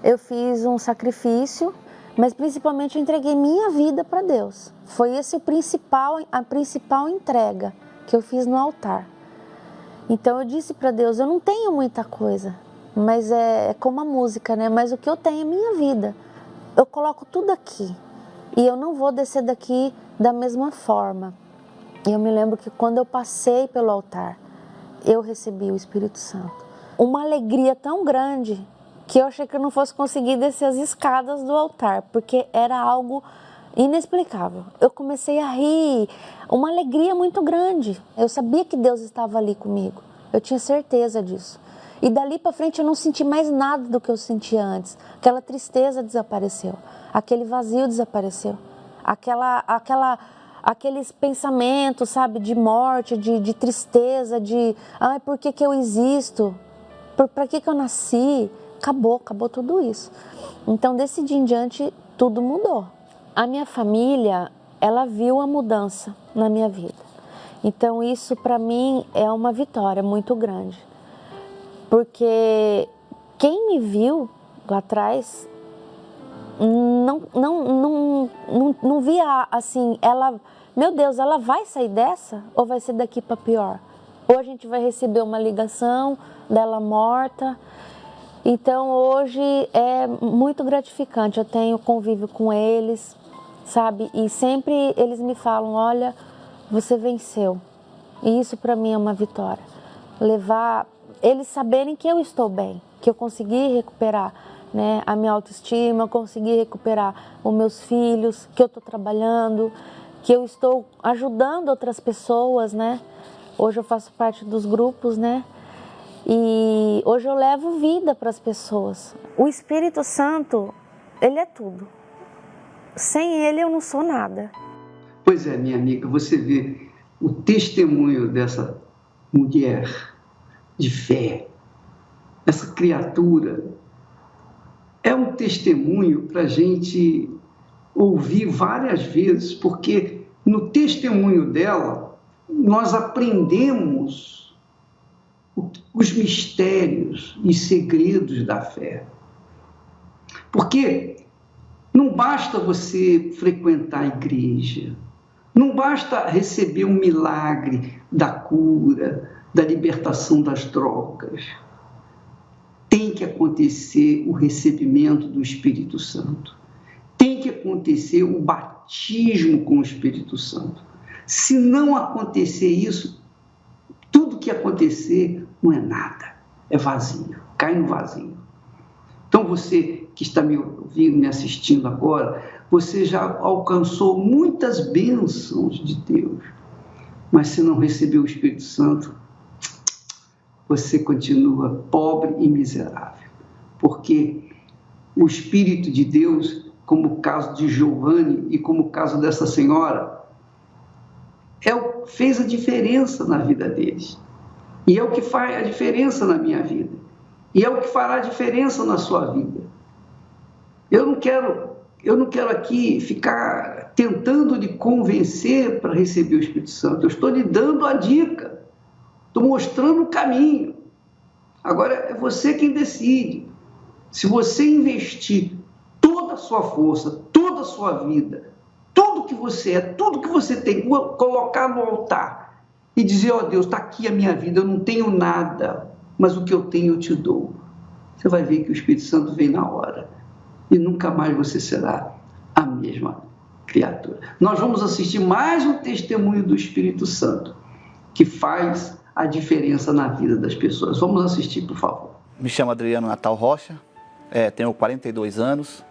Eu fiz um sacrifício, mas principalmente eu entreguei minha vida para Deus. Foi esse a principal entrega que eu fiz no altar. Então eu disse para Deus, eu não tenho muita coisa, mas é como a música, né? Mas o que eu tenho é minha vida. Eu coloco tudo aqui e eu não vou descer daqui da mesma forma. E eu me lembro que quando eu passei pelo altar, eu recebi o Espírito Santo. Uma alegria tão grande que eu achei que eu não fosse conseguir descer as escadas do altar, porque era algo inexplicável. Eu comecei a rir, uma alegria muito grande. Eu sabia que Deus estava ali comigo, eu tinha certeza disso. E dali para frente eu não senti mais nada do que eu sentia antes. Aquela tristeza desapareceu, aquele vazio desapareceu, aqueles pensamentos, sabe, de morte, de tristeza, por que eu existo? Para que eu nasci? Acabou tudo isso. Então, desse dia em diante, tudo mudou. A minha família, ela viu a mudança na minha vida. Então, isso para mim é uma vitória muito grande. Porque quem me viu lá atrás não via assim, meu Deus, ela vai sair dessa ou vai ser daqui para pior? Ou a gente vai receber uma ligação dela morta. Então hoje é muito gratificante, eu tenho convívio com eles, sabe? E sempre eles me falam, olha, você venceu. E isso para mim é uma vitória. Levar eles saberem que eu estou bem, que eu consegui recuperar, né, a minha autoestima, eu consegui recuperar os meus filhos, que eu estou trabalhando, que eu estou ajudando outras pessoas, né? Hoje eu faço parte dos grupos, né? E hoje eu levo vida para as pessoas. O Espírito Santo, ele é tudo. Sem ele eu não sou nada. Pois é, minha amiga, você vê o testemunho dessa mulher de fé, essa criatura. É um testemunho para a gente ouvir várias vezes, porque no testemunho dela nós aprendemos os mistérios e segredos da fé. Porque não basta você frequentar a igreja, não basta receber um milagre da cura, da libertação das drogas. Tem que acontecer o recebimento do Espírito Santo. Tem que acontecer o batismo com o Espírito Santo. Se não acontecer isso, tudo que acontecer não é nada, é vazio, cai no vazio. Então você que está me ouvindo, me assistindo agora, você já alcançou muitas bênçãos de Deus, mas se não recebeu o Espírito Santo, você continua pobre e miserável, porque o Espírito de Deus, como o caso de Giovanni e como o caso dessa senhora, fez a diferença na vida deles. E é o que faz a diferença na minha vida. E é o que fará a diferença na sua vida. Eu não quero aqui ficar tentando lhe convencer para receber o Espírito Santo. Eu estou lhe dando a dica. Estou mostrando o caminho. Agora é você quem decide. Se você investir toda a sua força, toda a sua vida, tudo que você é, tudo que você tem, colocar no altar e dizer, ó Deus, está aqui a minha vida, eu não tenho nada, mas o que eu tenho eu te dou. Você vai ver que o Espírito Santo vem na hora e nunca mais você será a mesma criatura. Nós vamos assistir mais um testemunho do Espírito Santo, que faz a diferença na vida das pessoas. Vamos assistir, por favor. Me chamo Adriano Natal Rocha, tenho 42 anos,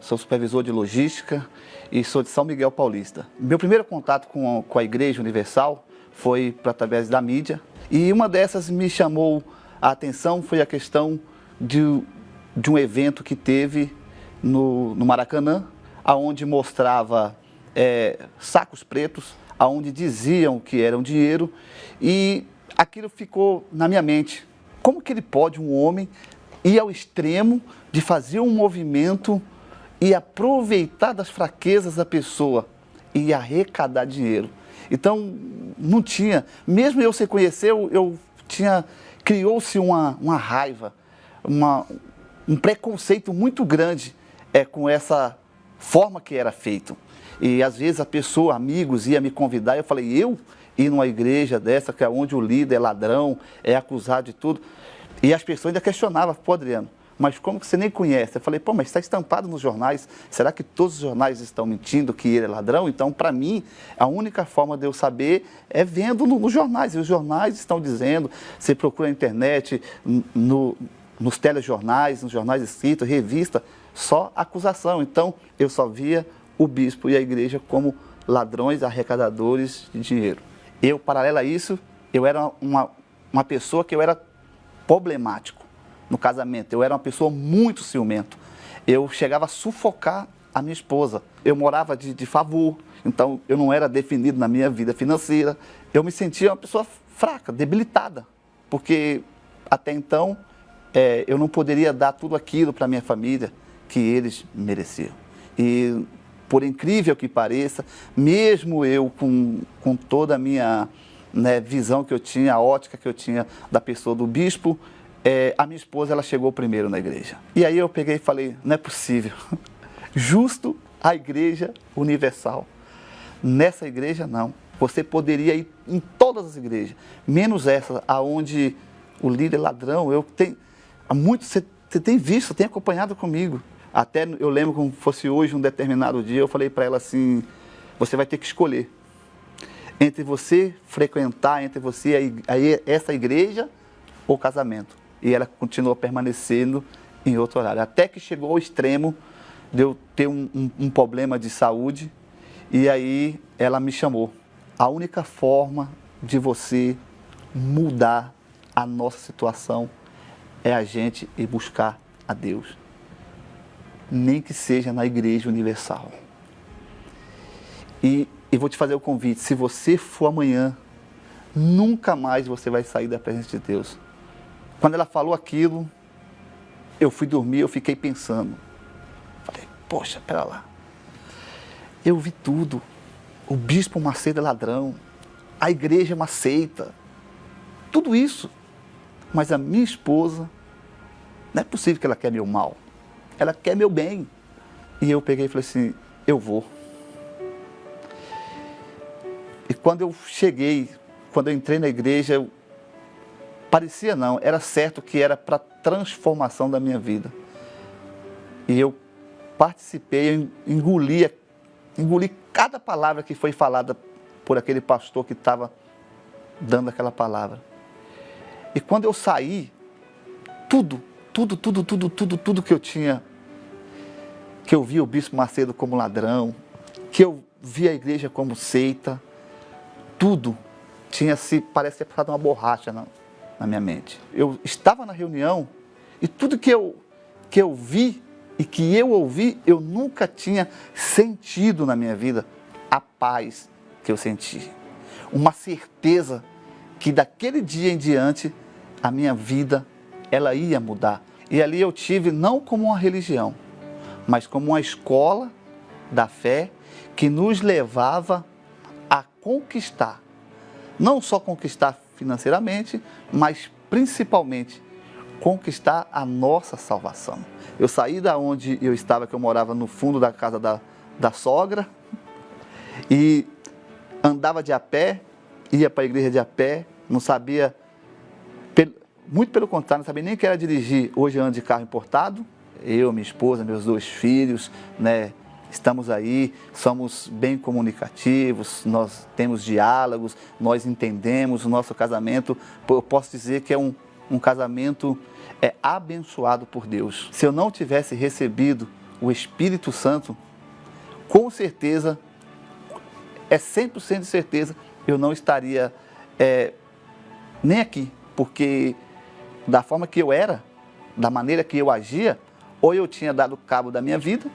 sou supervisor de logística e sou de São Miguel Paulista. Meu primeiro contato com a Igreja Universal foi através da mídia, e uma dessas me chamou a atenção foi a questão de um evento que teve no Maracanã, onde mostrava sacos pretos, onde diziam que eram dinheiro, e aquilo ficou na minha mente. Como que ele pode, um homem, ir ao extremo de fazer um movimento e aproveitar das fraquezas da pessoa e arrecadar dinheiro? Então, não tinha, mesmo eu sem conhecer, criou-se uma raiva, um preconceito muito grande com essa forma que era feito. E às vezes a pessoa, amigos, ia me convidar, e eu falei, eu ir numa igreja dessa, que é onde o líder é ladrão, é acusado de tudo. E as pessoas ainda questionavam, pô, Adriano, mas como que você nem conhece? Eu falei, pô, mas está estampado nos jornais, será que todos os jornais estão mentindo que ele é ladrão? Então, para mim, a única forma de eu saber vendo nos jornais, e os jornais estão dizendo, você procura na internet, nos telejornais, nos jornais escritos, revista, só acusação. Então, eu só via o bispo e a igreja como ladrões, arrecadadores de dinheiro. Eu, paralelo a isso, eu era uma pessoa que eu era problemático no casamento. Eu era uma pessoa muito ciumento. Eu chegava a sufocar a minha esposa. Eu morava de favor, então eu não era definido na minha vida financeira. Eu me sentia uma pessoa fraca, debilitada, porque até então eu não poderia dar tudo aquilo para minha família que eles mereciam. E por incrível que pareça, mesmo eu com toda a minha visão que eu tinha, a ótica que eu tinha da pessoa do bispo, a minha esposa, ela chegou primeiro na igreja. E aí eu peguei e falei, não é possível. Justo a Igreja Universal. Nessa igreja, não. Você poderia ir em todas as igrejas, menos essa, aonde o líder ladrão, você tem visto, tem acompanhado comigo. Até eu lembro como fosse hoje, um determinado dia, eu falei para ela assim, você vai ter que escolher entre você frequentar, entre você essa igreja ou casamento. E ela continuou permanecendo em outro horário. Até que chegou ao extremo de eu ter um problema de saúde, e aí ela me chamou. A única forma de você mudar a nossa situação é a gente ir buscar a Deus. Nem que seja na Igreja Universal. E vou te fazer o convite, se você for amanhã, nunca mais você vai sair da presença de Deus. Quando ela falou aquilo, eu fui dormir, eu fiquei pensando. Falei, poxa, pera lá. Eu vi tudo. O bispo Macedo é ladrão, a igreja é uma seita, tudo isso. Mas a minha esposa, não é possível que ela quer meu mal. Ela quer meu bem. E eu peguei e falei assim, eu vou. E quando eu cheguei, quando eu entrei na igreja, parecia não, era certo que era para a transformação da minha vida. E eu participei, eu engoli cada palavra que foi falada por aquele pastor que estava dando aquela palavra. E quando eu saí, tudo que eu tinha, que eu via o bispo Macedo como ladrão, que eu via a igreja como seita, tudo parece ter passado uma borracha na minha mente. Eu estava na reunião e tudo que eu vi e que eu ouvi, eu nunca tinha sentido na minha vida a paz que eu senti. Uma certeza que daquele dia em diante a minha vida ela ia mudar. E ali eu tive não como uma religião, mas como uma escola da fé que nos levava a conquistar, não só conquistar financeiramente, mas principalmente conquistar a nossa salvação. Eu saí da onde eu estava, que eu morava no fundo da casa da sogra, e andava de a pé, ia para a igreja de a pé, não sabia, muito pelo contrário, não sabia nem o que era dirigir. Hoje eu ando de carro importado, eu, minha esposa, meus 2 filhos, estamos aí, somos bem comunicativos, nós temos diálogos, nós entendemos o nosso casamento. Eu posso dizer que é um casamento abençoado por Deus. Se eu não tivesse recebido o Espírito Santo, com certeza, 100% de certeza, eu não estaria nem aqui, porque da forma que eu era, da maneira que eu agia, ou eu tinha dado cabo da minha vida,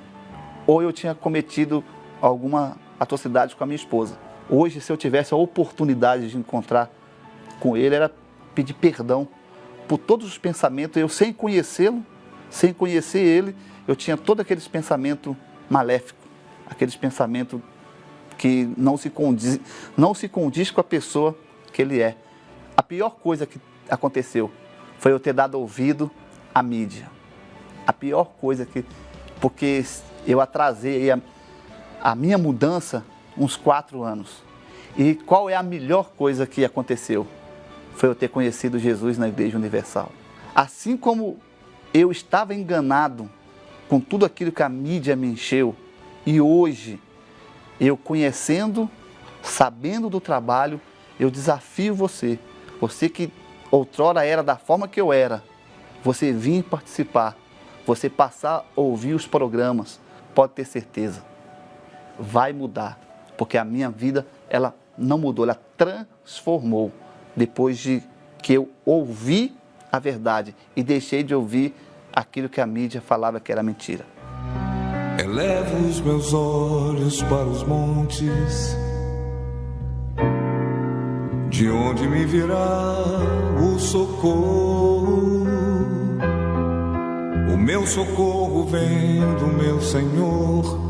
ou eu tinha cometido alguma atrocidade com a minha esposa. Hoje, se eu tivesse a oportunidade de encontrar com ele, era pedir perdão por todos os pensamentos. Eu, sem conhecê-lo, sem conhecer ele, eu tinha todos aqueles pensamentos maléficos, aqueles pensamentos que não se condiz com a pessoa que ele é. A pior coisa que aconteceu foi eu ter dado ouvido à mídia. A pior coisa porque eu atrasei a minha mudança uns 4 anos. E qual é a melhor coisa que aconteceu? Foi eu ter conhecido Jesus na Igreja Universal. Assim como eu estava enganado com tudo aquilo que a mídia me encheu, e hoje, eu conhecendo, sabendo do trabalho, eu desafio você que outrora era da forma que eu era, você vir participar, você passar a ouvir os programas, pode ter certeza, vai mudar, porque a minha vida, ela não mudou, ela transformou, depois de que eu ouvi a verdade e deixei de ouvir aquilo que a mídia falava que era mentira. Elevo os meus olhos para os montes, de onde me virá o socorro. O meu socorro vem do meu Senhor,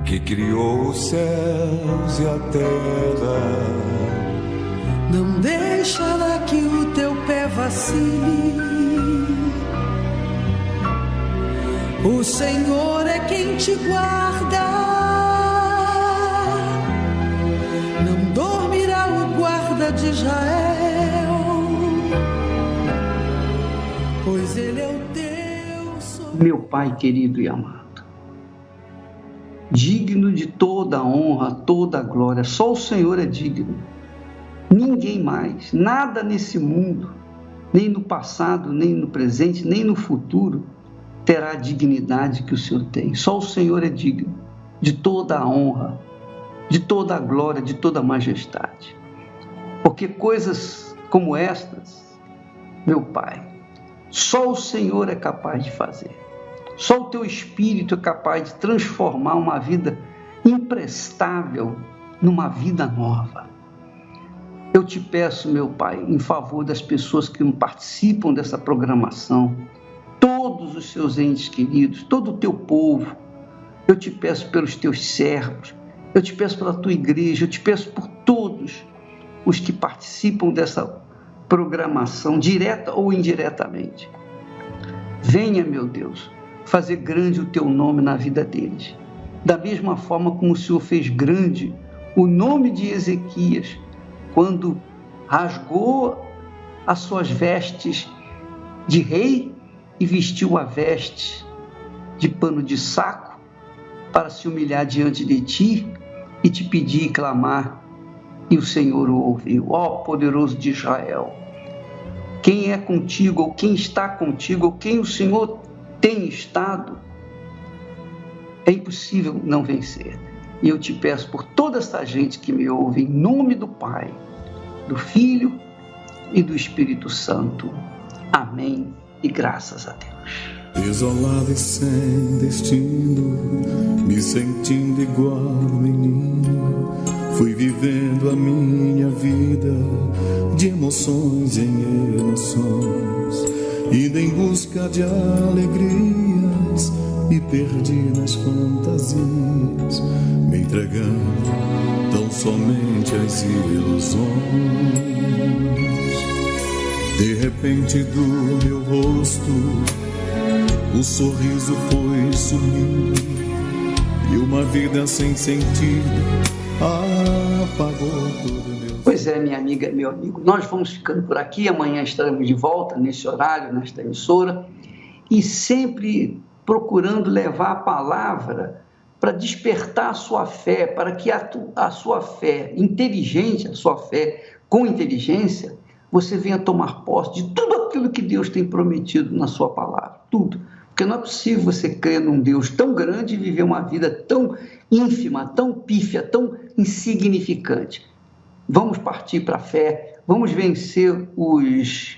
que criou os céus e a terra. Não deixará que o teu pé vacile. O Senhor é quem te guarda. Não dormirá o guarda de Israel, pois ele é o teu socorro. Meu Pai querido e amado, digno de toda a honra, toda a glória, só o Senhor é digno. Ninguém mais, nada nesse mundo, nem no passado, nem no presente, nem no futuro, terá a dignidade que o Senhor tem. Só o Senhor é digno de toda a honra, de toda a glória, de toda a majestade. Porque coisas como estas, meu Pai, só o Senhor é capaz de fazer. Só o Teu Espírito é capaz de transformar uma vida imprestável numa vida nova. Eu te peço, meu Pai, em favor das pessoas que participam dessa programação, todos os seus entes queridos, todo o teu povo, eu te peço pelos teus servos, eu te peço pela tua igreja, eu te peço por todos os que participam dessa programação, direta ou indiretamente. Venha, meu Deus, fazer grande o teu nome na vida deles, da mesma forma como o Senhor fez grande o nome de Ezequias, quando rasgou as suas vestes de rei e vestiu a veste de pano de saco para se humilhar diante de ti e te pedir e clamar, e o Senhor o ouviu. Ó poderoso de Israel, quem é contigo, ou quem está contigo, ou quem o Senhor tem estado, é impossível não vencer. E eu te peço por toda essa gente que me ouve, em nome do Pai, do Filho e do Espírito Santo. Amém. E graças a Deus. Desolado e sem destino, me sentindo igual menino, fui vivendo a minha vida de emoções em emoções, indo em busca de alegrias, me perdi nas fantasias, me entregando tão somente às ilusões. De repente do meu rosto o sorriso foi sumindo, e uma vida sem sentido apagou todo meu... Pois é, minha amiga, meu amigo, nós vamos ficando por aqui. Amanhã estaremos de volta nesse horário, nesta emissora, e sempre procurando levar a palavra para despertar a sua fé, para que a sua fé inteligente, a sua fé com inteligência, você venha tomar posse de tudo aquilo que Deus tem prometido na sua palavra, tudo. Porque não é possível você crer num Deus tão grande e viver uma vida tão ínfima, tão pífia, tão insignificante. Vamos partir para a fé, vamos vencer os